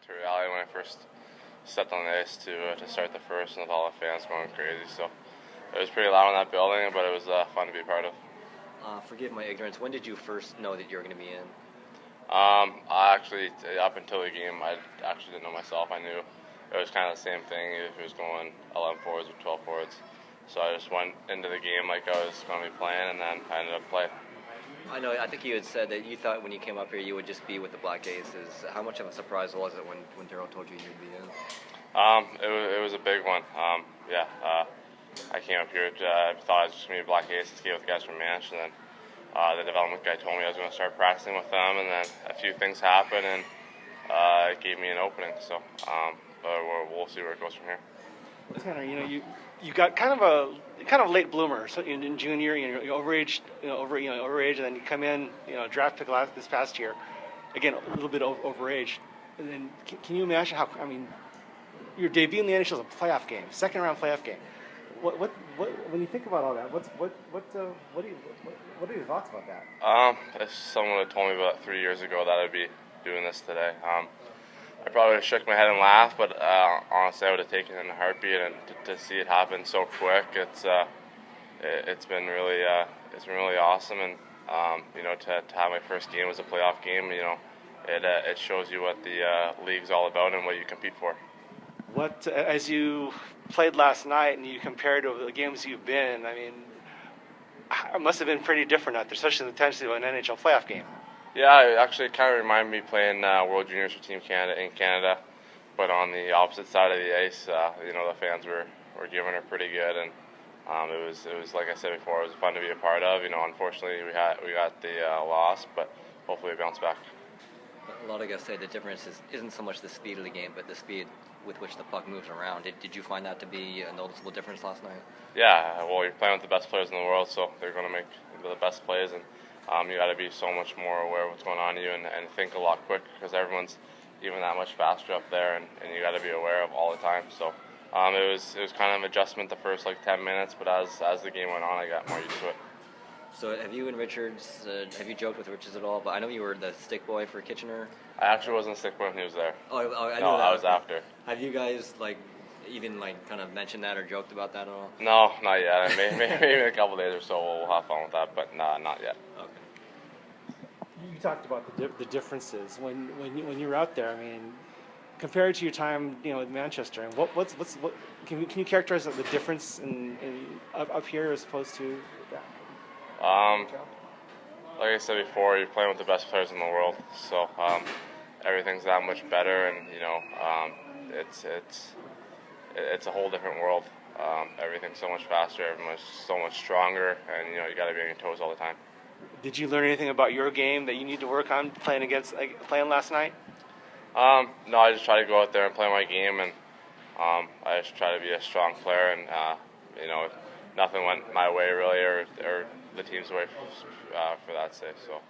to reality when I first stepped on the ice to start the first, and with all the fans going crazy. So it was pretty loud in that building, but it was fun to be a part of. Forgive my ignorance. When did you first know that you were going to be in? I actually, up until the game, I actually didn't know myself. I knew it was kind of the same thing if it was going 11 forwards or 12 forwards. So I just went into the game like I was going to be playing, and then I ended up playing. I think you had said that you thought when you came up here you would just be with the Black Aces. How much of a surprise was it when Darryl told you you'd be in? It was a big one. I came up here, I thought I was just going to be a Black Aces, skate with the guys from Manch, and then the development guy told me I was going to start practicing with them, and then a few things happened, and it gave me an opening. So we'll see where it goes from here. Tanner, you got kind of a late bloomer. So in junior, you're overage, and then you come in, draft pick this past year, again a little bit overage, and then can you imagine how? I mean, your debut in the NHL is a playoff game, second round playoff game. What when you think about all that, what are your thoughts about that? If someone had told me about 3 years ago that I'd be doing this today, I probably would have shook my head and laughed, but honestly, I would have taken it in a heartbeat. And to see it happen so quick, it's been really awesome. And to have my first game as a playoff game, it shows you what the league's all about and what you compete for. What, as you played last night and you compared to the games you've been in, I mean, it must have been pretty different out there, especially the intensity of an NHL playoff game. Yeah, it actually kind of reminded me playing World Juniors for Team Canada in Canada, but on the opposite side of the ice. The fans were giving her pretty good, and it was like I said before, it was fun to be a part of. Unfortunately we got the loss, but hopefully we bounce back. A lot of guys say the difference isn't so much the speed of the game, but the speed with which the puck moves around. Did you find that to be a noticeable difference last night? Yeah, well, you're playing with the best players in the world, so they're going to make the best plays, and you got to be so much more aware of what's going on to you and think a lot quicker because everyone's even that much faster up there, and you got to be aware of all the time. So it was kind of an adjustment the first 10 minutes, but as the game went on, I got more used to it. So have you and Richards, have you joked with Richards at all? But I know you were the stick boy for Kitchener. I actually wasn't a stick boy when he was there. I knew that. No, I was after. Have you guys even kind of mentioned that or joked about that at all? No, not yet. Maybe in a couple days or so we'll have fun with that, but not yet. Okay. You talked about the differences when you were out there. I mean, compared to your time, with Manchester, and what can you characterize the difference in up here as opposed to that? Like I said before, you're playing with the best players in the world, so everything's that much better, and it's a whole different world. Everything's so much faster, everyone's so much stronger, and you got to be on your toes all the time. Did you learn anything about your game that you need to work on playing last night? No, I just try to go out there and play my game, and I just try to be a strong player, and nothing went my way really, or the team's way for that sake. So